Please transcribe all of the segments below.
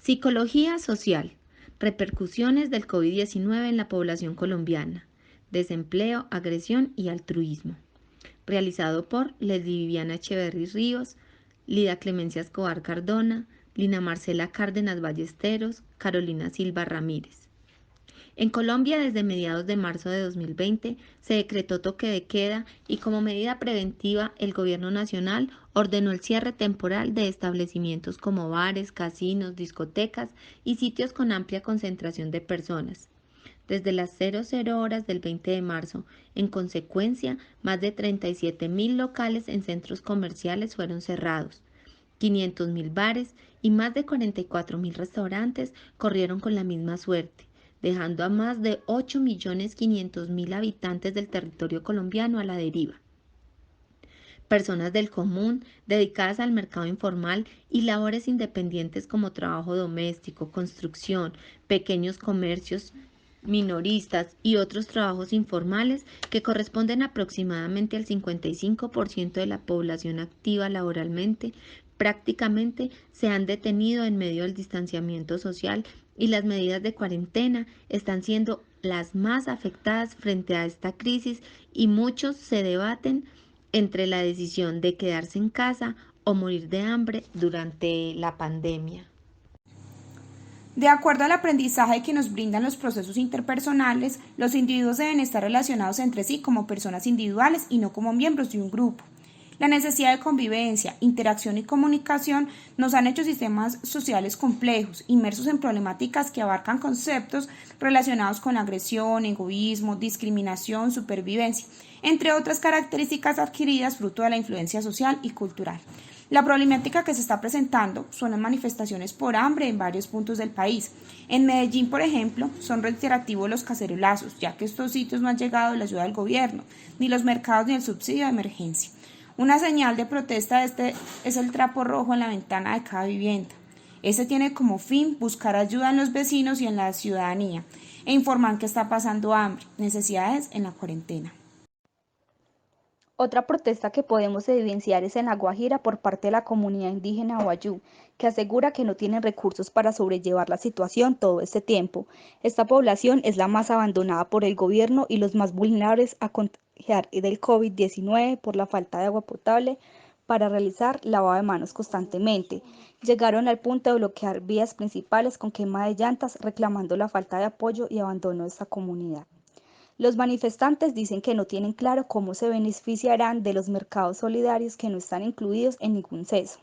Psicología social. Repercusiones del COVID-19 en la población colombiana. Desempleo, agresión y altruismo. Realizado por Leslie Viviana Echeverry Ríos, Lida Clemencia Escobar Cardona, Lina Marcela Cárdenas Ballesteros, Carolina Silva Ramírez. En Colombia, desde mediados de marzo de 2020, se decretó toque de queda y como medida preventiva, el Gobierno Nacional ordenó el cierre temporal de establecimientos como bares, casinos, discotecas y sitios con amplia concentración de personas. Desde las 00 horas del 20 de marzo, en consecuencia, más de 37.000 locales en centros comerciales fueron cerrados. 500.000 bares y más de 44.000 restaurantes corrieron con la misma suerte, dejando a más de 8.500.000 habitantes del territorio colombiano a la deriva. Personas del común, dedicadas al mercado informal y labores independientes como trabajo doméstico, construcción, pequeños comercios, minoristas y otros trabajos informales que corresponden aproximadamente al 55% de la población activa laboralmente, prácticamente se han detenido en medio del distanciamiento social y las medidas de cuarentena están siendo las más afectadas frente a esta crisis y muchos se debaten entre la decisión de quedarse en casa o morir de hambre durante la pandemia. De acuerdo al aprendizaje que nos brindan los procesos interpersonales, los individuos deben estar relacionados entre sí como personas individuales y no como miembros de un grupo. La necesidad de convivencia, interacción y comunicación nos han hecho sistemas sociales complejos, inmersos en problemáticas que abarcan conceptos relacionados con agresión, egoísmo, discriminación, supervivencia, entre otras características adquiridas fruto de la influencia social y cultural. La problemática que se está presentando son las manifestaciones por hambre en varios puntos del país. En Medellín, por ejemplo, son reiterativos los cacerolazos, ya que estos sitios no han llegado la ayuda del gobierno, ni los mercados ni el subsidio de emergencia. Una señal de protesta es el trapo rojo en la ventana de cada vivienda. Este tiene como fin buscar ayuda en los vecinos y en la ciudadanía e informar que está pasando hambre, necesidades en la cuarentena. Otra protesta que podemos evidenciar es en La Guajira por parte de la comunidad indígena Wayuu, que asegura que no tienen recursos para sobrellevar la situación todo este tiempo. Esta población es la más abandonada por el gobierno y los más vulnerables a contagiar del COVID-19 por la falta de agua potable para realizar lavado de manos constantemente. Llegaron al punto de bloquear vías principales con quema de llantas, reclamando la falta de apoyo y abandono de esta comunidad. Los manifestantes dicen que no tienen claro cómo se beneficiarán de los mercados solidarios que no están incluidos en ningún censo.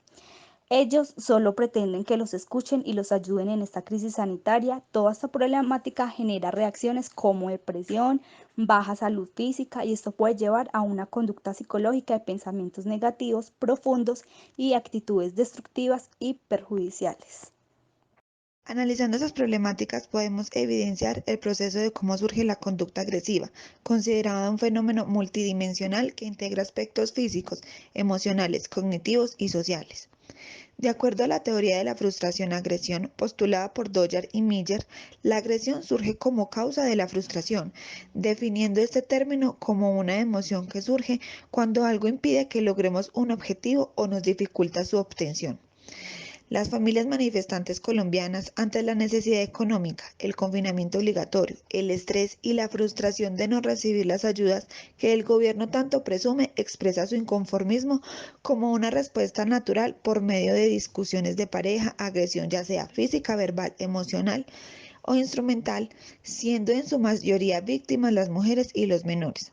Ellos solo pretenden que los escuchen y los ayuden en esta crisis sanitaria. Toda esta problemática genera reacciones como depresión, baja salud física y esto puede llevar a una conducta psicológica de pensamientos negativos profundos y actitudes destructivas y perjudiciales. Analizando esas problemáticas podemos evidenciar el proceso de cómo surge la conducta agresiva, considerada un fenómeno multidimensional que integra aspectos físicos, emocionales, cognitivos y sociales. De acuerdo a la teoría de la frustración-agresión postulada por Doyer y Miller, la agresión surge como causa de la frustración, definiendo este término como una emoción que surge cuando algo impide que logremos un objetivo o nos dificulta su obtención. Las familias manifestantes colombianas, ante la necesidad económica, el confinamiento obligatorio, el estrés y la frustración de no recibir las ayudas que el gobierno tanto presume, expresa su inconformismo como una respuesta natural por medio de discusiones de pareja, agresión ya sea física, verbal, emocional o instrumental, siendo en su mayoría víctimas las mujeres y los menores.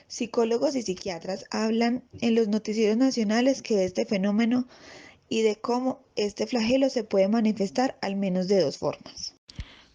Psicólogos y psiquiatras hablan en los noticieros nacionales que este fenómeno y de cómo este flagelo se puede manifestar al menos de dos formas.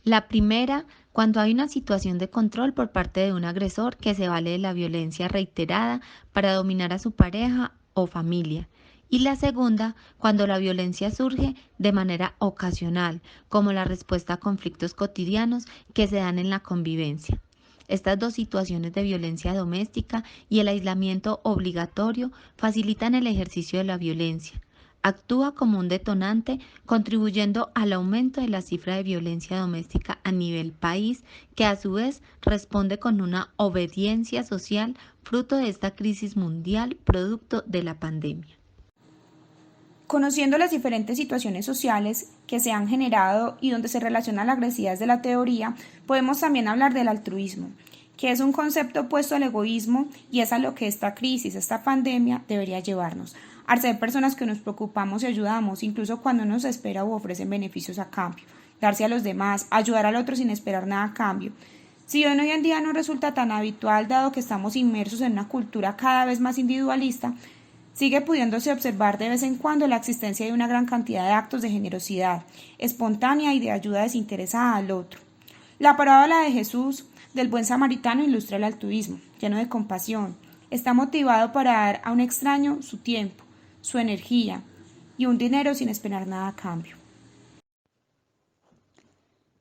La primera, cuando hay una situación de control por parte de un agresor que se vale de la violencia reiterada para dominar a su pareja o familia. Y la segunda, cuando la violencia surge de manera ocasional, como la respuesta a conflictos cotidianos que se dan en la convivencia. Estas dos situaciones de violencia doméstica y el aislamiento obligatorio facilitan el ejercicio de la violencia. Actúa como un detonante, contribuyendo al aumento de la cifra de violencia doméstica a nivel país, que a su vez responde con una obediencia social fruto de esta crisis mundial producto de la pandemia. Conociendo las diferentes situaciones sociales que se han generado y donde se relaciona la agresividad desde la teoría, podemos también hablar del altruismo, que es un concepto opuesto al egoísmo y es a lo que esta crisis, esta pandemia debería llevarnos, a ser personas que nos preocupamos y ayudamos, incluso cuando nos espera u ofrecen beneficios a cambio, darse a los demás, ayudar al otro sin esperar nada a cambio. Si hoy en día no resulta tan habitual, dado que estamos inmersos en una cultura cada vez más individualista, sigue pudiéndose observar de vez en cuando la existencia de una gran cantidad de actos de generosidad espontánea y de ayuda desinteresada al otro. La parábola de Jesús del buen samaritano ilustra el altruismo, lleno de compasión. Está motivado para dar a un extraño su tiempo, su energía y un dinero sin esperar nada a cambio.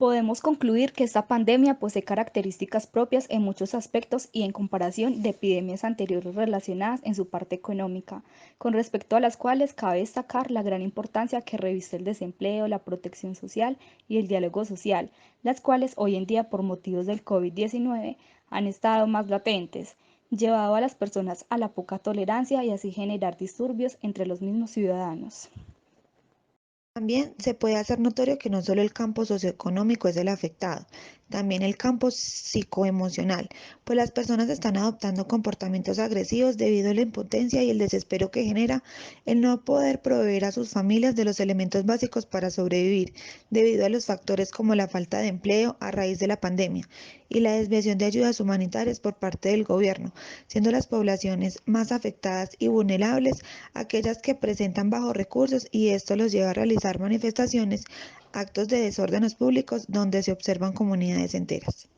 Podemos concluir que esta pandemia posee características propias en muchos aspectos y en comparación de epidemias anteriores relacionadas en su parte económica, con respecto a las cuales cabe destacar la gran importancia que reviste el desempleo, la protección social y el diálogo social, las cuales hoy en día por motivos del COVID-19 han estado más latentes, llevado a las personas a la poca tolerancia y así generar disturbios entre los mismos ciudadanos. También se puede hacer notorio que no solo el campo socioeconómico es el afectado, también el campo psicoemocional, pues las personas están adoptando comportamientos agresivos debido a la impotencia y el desespero que genera el no poder proveer a sus familias de los elementos básicos para sobrevivir, debido a los factores como la falta de empleo a raíz de la pandemia y la desviación de ayudas humanitarias por parte del gobierno, siendo las poblaciones más afectadas y vulnerables aquellas que presentan bajos recursos y esto los lleva a realizar manifestaciones, actos de desórdenes públicos donde se observan comunidades enteras.